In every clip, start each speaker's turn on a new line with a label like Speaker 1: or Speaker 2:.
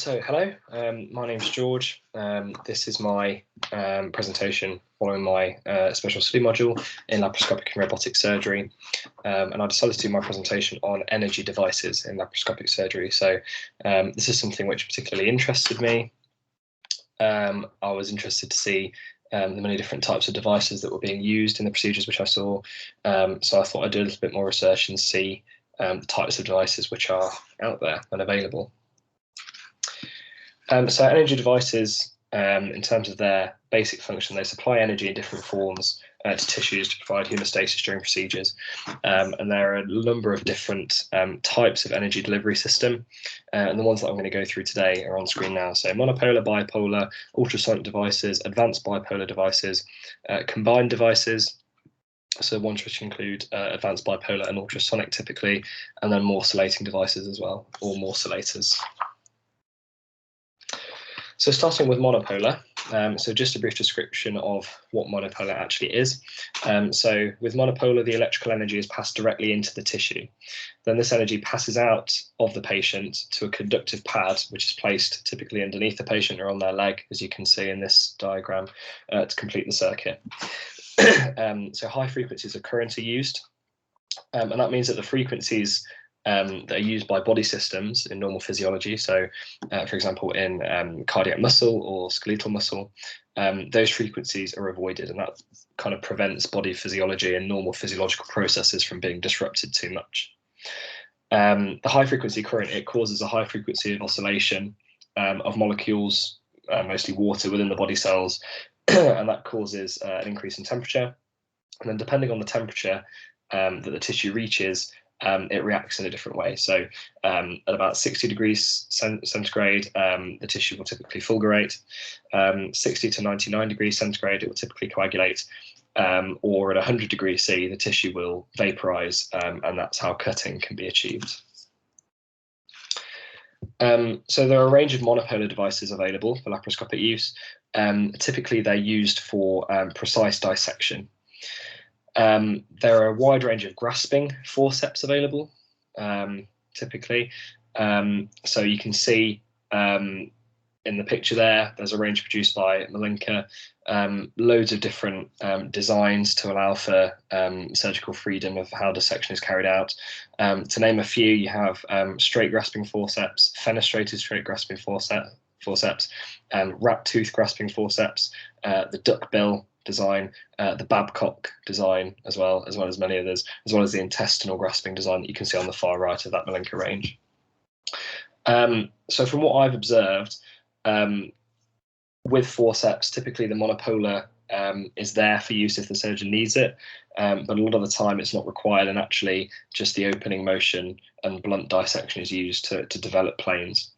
Speaker 1: So hello, my name's George. This is my presentation following my special study module in laparoscopic and robotic surgery. And I decided to do my presentation on energy devices in laparoscopic surgery. So this is something which particularly interested me. I was interested to see the many different types of devices that were being used in the procedures which I saw. So I thought I'd do a little bit more research and see the types of devices which are out there and available. So energy devices, in terms of their basic function, they supply energy in different forms to tissues to provide hemostasis during procedures. And there are a number of different types of energy delivery system. And the ones that I'm going to go through today are on screen now. So monopolar, bipolar, ultrasonic devices, advanced bipolar devices, combined devices. So ones which include advanced bipolar and ultrasonic typically, and then morcellating devices as well, or morcellators. So starting with monopolar, so just a brief description of what monopolar actually is. So with monopolar, the electrical energy is passed directly into the tissue. Then this energy passes out of the patient to a conductive pad, which is placed typically underneath the patient or on their leg, as you can see in this diagram, to complete the circuit. So high frequencies of current are used, and that means that the frequencies that are used by body systems in normal physiology, so for example in cardiac muscle or skeletal muscle, those frequencies are avoided, and that kind of prevents body physiology and normal physiological processes from being disrupted too much. The high frequency current, it causes a high frequency of oscillation of molecules, mostly water, within the body cells, and that causes an increase in temperature. And then depending on the temperature that the tissue reaches, it reacts in a different way. So at about 60 degrees centigrade, the tissue will typically fulgurate. 60 to 99 degrees centigrade, it will typically coagulate. Or at 100 degrees C, the tissue will vaporize, and that's how cutting can be achieved. So there are a range of monopolar devices available for laparoscopic use. Typically, they're used for precise dissection. There are a wide range of grasping forceps available, typically. So you can see in the picture there's a range produced by Malinka, loads of different designs to allow for surgical freedom of how dissection is carried out. To name a few, you have straight grasping forceps, fenestrated straight grasping forceps, rat tooth grasping forceps, the duckbill design, the Babcock design, as well as many others, as well as the intestinal grasping design that you can see on the far right of that Malinka range. So from what I've observed, with forceps, typically the monopolar is there for use if the surgeon needs it, but a lot of the time it's not required, and actually just the opening motion and blunt dissection is used to develop planes.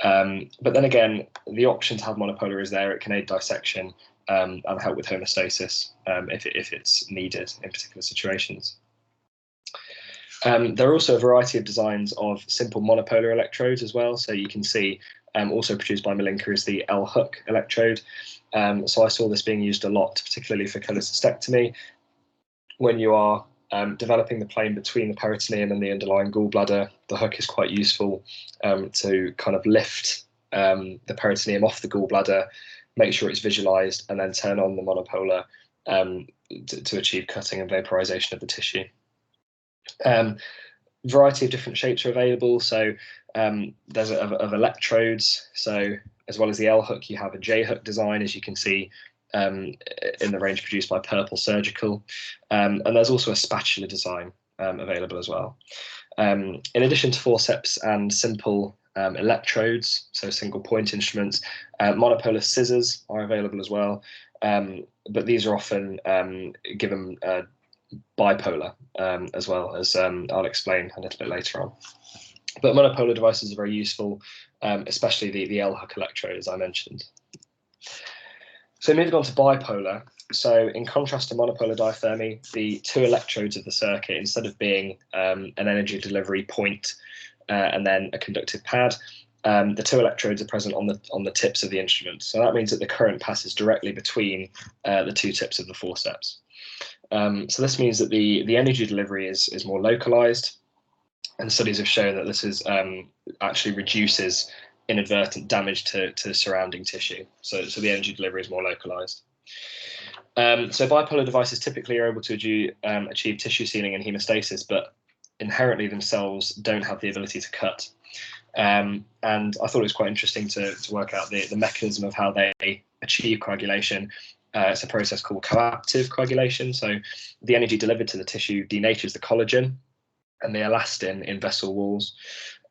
Speaker 1: But then again, the option to have monopolar is there. It can aid dissection and help with homeostasis if it's needed in particular situations. There are also a variety of designs of simple monopolar electrodes as well. So you can see also produced by Malinka is the L-hook electrode. So I saw this being used a lot, particularly for cholecystectomy, when you are developing the plane between the peritoneum and the underlying gallbladder. The hook is quite useful to kind of lift the peritoneum off the gallbladder, make sure it's visualized, and then turn on the monopolar to achieve cutting and vaporization of the tissue. Variety of different shapes are available. So there's of electrodes. So as well as the L hook, you have a J hook design, as you can see in the range produced by Purple Surgical. And there's also a spatula design available as well. In addition to forceps and simple electrodes, so single point instruments, monopolar scissors are available as well, but these are often given bipolar, as well as I'll explain a little bit later on. But monopolar devices are very useful, especially the L-hook electrode, as I mentioned. So moving on to bipolar. So in contrast to monopolar diathermy, the two electrodes of the circuit, instead of being an energy delivery point and then a conductive pad, the two electrodes are present on the tips of the instrument. So that means that the current passes directly between the two tips of the forceps. So this means that the energy delivery is more localized, and studies have shown that this is actually reduces inadvertent damage to surrounding tissue. So the energy delivery is more localized. So bipolar devices typically are able to achieve tissue sealing and hemostasis, but inherently themselves don't have the ability to cut. And I thought it was quite interesting to work out the mechanism of how they achieve coagulation. It's a process called coaptive coagulation. So the energy delivered to the tissue denatures the collagen and the elastin in vessel walls.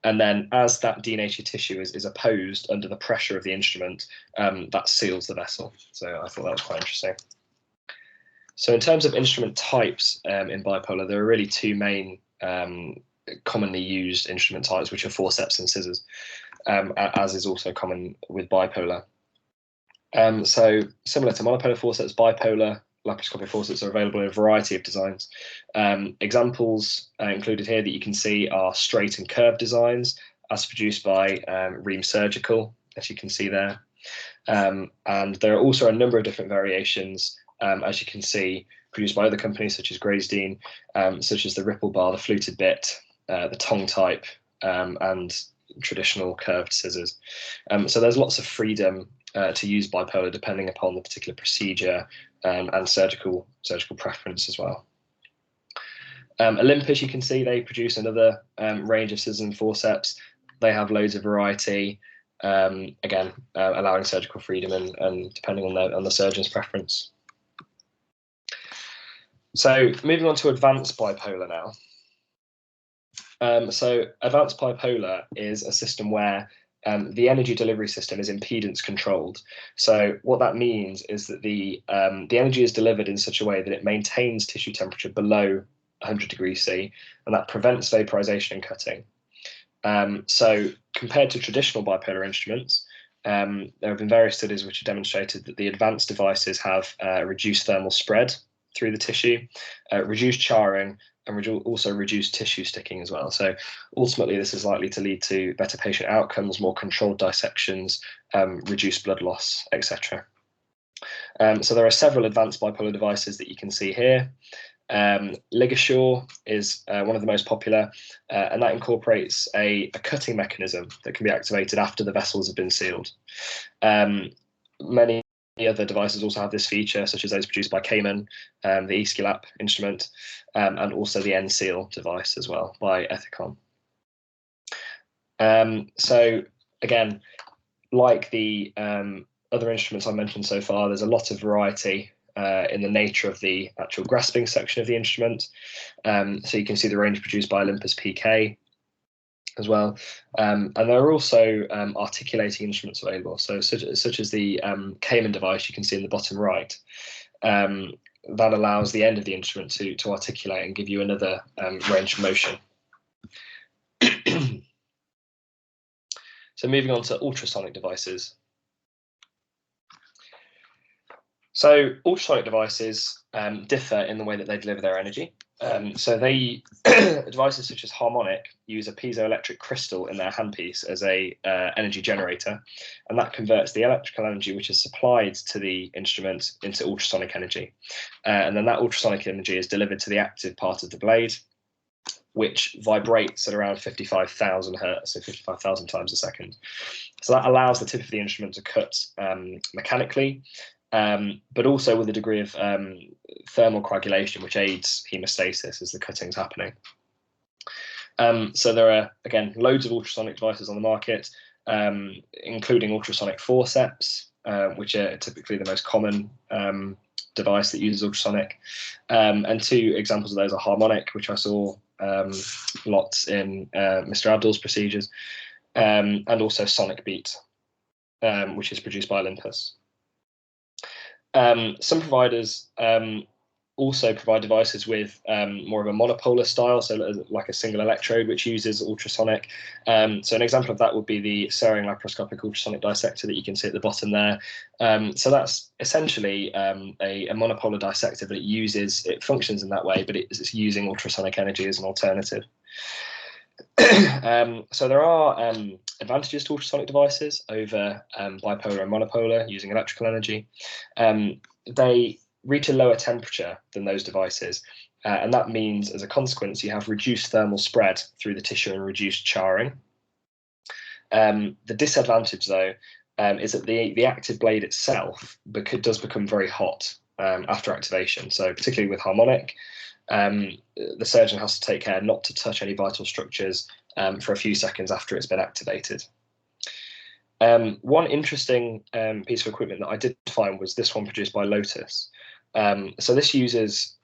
Speaker 1: And then as that denatured tissue is opposed under the pressure of the instrument, that seals the vessel. So I thought that was quite interesting. So in terms of instrument types in bipolar, there are really two main commonly used instrument types, which are forceps and scissors, as is also common with bipolar. So similar to monopolar forceps, bipolar laparoscopic forceps are available in a variety of designs. Examples included here that you can see are straight and curved designs, as produced by Ream Surgical, as you can see there. And there are also a number of different variations, as you can see, produced by other companies such as Graysdene, such as the ripple bar, the fluted bit, the tongue type, and traditional curved scissors. So there's lots of freedom to use bipolar depending upon the particular procedure and surgical preference as well. Olympus, you can see they produce another range of scissors and forceps. They have loads of variety, again, allowing surgical freedom and depending on the surgeon's preference. So moving on to advanced bipolar now. So advanced bipolar is a system where the energy delivery system is impedance controlled. So what that means is that the energy is delivered in such a way that it maintains tissue temperature below 100 degrees C, and that prevents vaporization and cutting. So compared to traditional bipolar instruments, there have been various studies which have demonstrated that the advanced devices have reduced thermal spread through the tissue, reduced charring, and also reduced tissue sticking as well. So ultimately, this is likely to lead to better patient outcomes, more controlled dissections, reduced blood loss, etc. So there are several advanced bipolar devices that you can see here. LigaSure is one of the most popular, and that incorporates a cutting mechanism that can be activated after the vessels have been sealed. Many other devices also have this feature, such as those produced by Cayman, the Esculap instrument, and also the N-Seal device as well by Ethicon. So again, like the other instruments I mentioned so far, there's a lot of variety in the nature of the actual grasping section of the instrument. So you can see the range produced by Olympus PK as well. And there are also articulating instruments available. So such as the Cayman device you can see in the bottom right. That allows the end of the instrument to articulate and give you another range of motion. So moving on to ultrasonic devices. So ultrasonic devices differ in the way that they deliver their energy. So devices such as Harmonic use a piezoelectric crystal in their handpiece as a energy generator, and that converts the electrical energy which is supplied to the instrument into ultrasonic energy. And then that ultrasonic energy is delivered to the active part of the blade, which vibrates at around 55,000 hertz, so 55,000 times a second. So that allows the tip of the instrument to cut mechanically, but also with a degree of thermal coagulation, which aids hemostasis as the cutting's happening. So there are, again, loads of ultrasonic devices on the market, including ultrasonic forceps, which are typically the most common device that uses ultrasonic. And two examples of those are Harmonic, which I saw lots in Mr. Abdul's procedures, and also Sonic Beat, which is produced by Olympus. Some providers also provide devices with more of a monopolar style, so like a single electrode, which uses ultrasonic. So an example of that would be the Serang laparoscopic ultrasonic dissector that you can see at the bottom there. So that's essentially a monopolar dissector, but it functions in that way, but it's using ultrasonic energy as an alternative. So there are advantages to ultrasonic devices over bipolar and monopolar using electrical energy. They reach a lower temperature than those devices, and that means as a consequence you have reduced thermal spread through the tissue and reduced charring. The disadvantage, though, is that the active blade itself does become very hot after activation. So particularly with harmonic, the surgeon has to take care not to touch any vital structures for a few seconds after it's been activated. One interesting piece of equipment that I did find was this one produced by Lotus. So this uses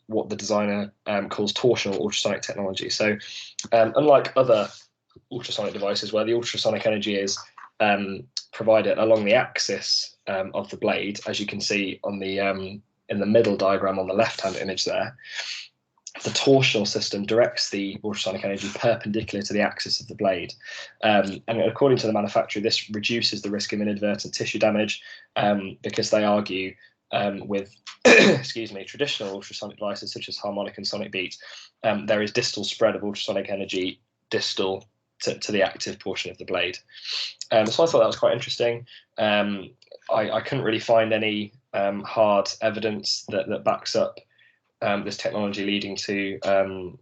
Speaker 1: what the designer calls torsional ultrasonic technology. So unlike other ultrasonic devices where the ultrasonic energy is provided along the axis of the blade, as you can see on the in the middle diagram on the left-hand image there, the torsional system directs the ultrasonic energy perpendicular to the axis of the blade. And according to the manufacturer, this reduces the risk of inadvertent tissue damage because they argue with excuse me, traditional ultrasonic devices such as harmonic and sonic beat, there is distal spread of ultrasonic energy distal to the active portion of the blade. So I thought that was quite interesting. I couldn't really find any hard evidence that backs up this technology leading to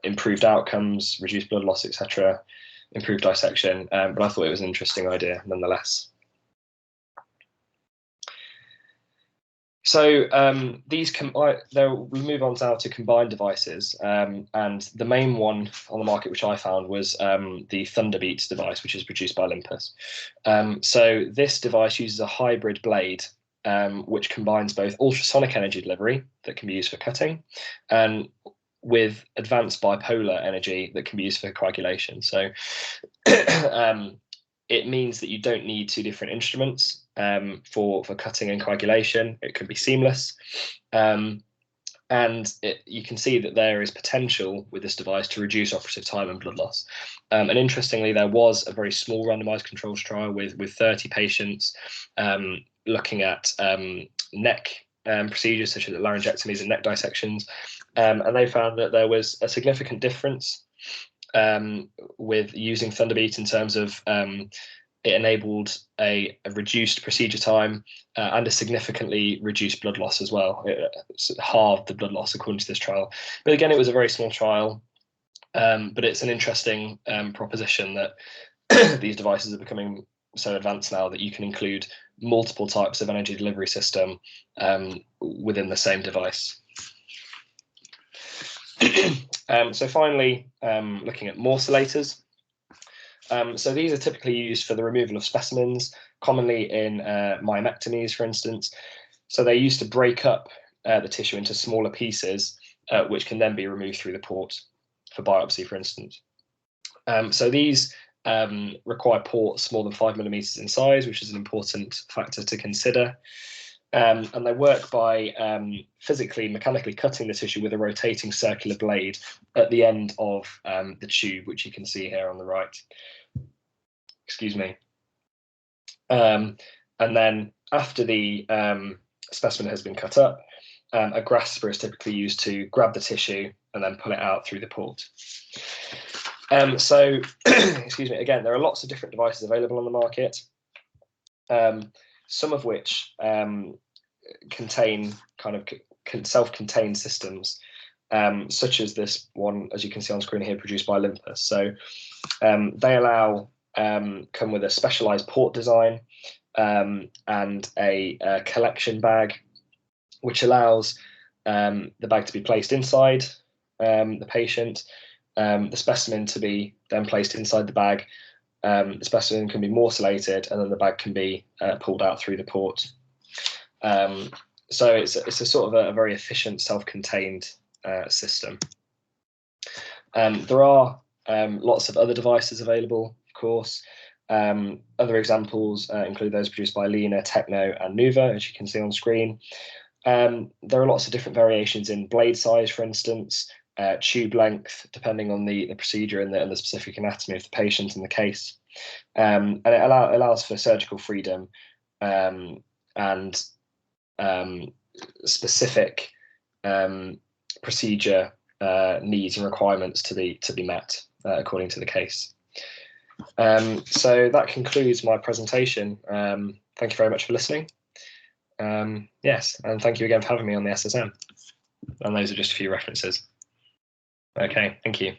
Speaker 1: improved outcomes, reduced blood loss, etc., improved dissection, but I thought it was an interesting idea nonetheless. So we move on now to combined devices, and the main one on the market which I found was the Thunderbeat device, which is produced by Olympus. So this device uses a hybrid blade which combines both ultrasonic energy delivery that can be used for cutting and with advanced bipolar energy that can be used for coagulation. So it means that you don't need two different instruments for cutting and coagulation. It can be seamless. And you can see that there is potential with this device to reduce operative time and blood loss. And interestingly, there was a very small randomized controls trial with 30 patients looking at neck procedures such as laryngectomies and neck dissections. And they found that there was a significant difference with using Thunderbeat in terms of it enabled a reduced procedure time and a significantly reduced blood loss as well. It halved the blood loss according to this trial. But again, it was a very small trial, but it's an interesting proposition that these devices are becoming so advanced now that you can include multiple types of energy delivery system within the same device. So finally, looking at morcellators. So these are typically used for the removal of specimens, commonly in myomectomies, for instance. So they're used to break up the tissue into smaller pieces, which can then be removed through the port for biopsy, for instance. So these require ports more than 5 millimeters in size, which is an important factor to consider. And they work by physically, mechanically cutting the tissue with a rotating circular blade at the end of the tube, which you can see here on the right. Excuse me. And then after the specimen has been cut up, a grasper is typically used to grab the tissue and then pull it out through the port. So, excuse me, again, there are lots of different devices available on the market, some of which contain kind of self-contained systems, such as this one, as you can see on screen here, produced by Olympus. So they allow come with a specialized port design and a collection bag, which allows the bag to be placed inside the patient, the specimen to be then placed inside the bag. The specimen can be morcellated, and then the bag can be pulled out through the port. So it's a sort of a very efficient, self-contained system. There are lots of other devices available, of course. Other examples include those produced by Lena, Techno, and Nuva, as you can see on screen. There are lots of different variations in blade size, for instance, tube length, depending on the procedure and the specific anatomy of the patient and the case. And it allows for surgical freedom and specific procedure needs and requirements to be met according to the case. So that concludes my presentation. Thank you very much for listening. Yes, and thank you again for having me on the SSM. And those are just a few references. Okay, thank you.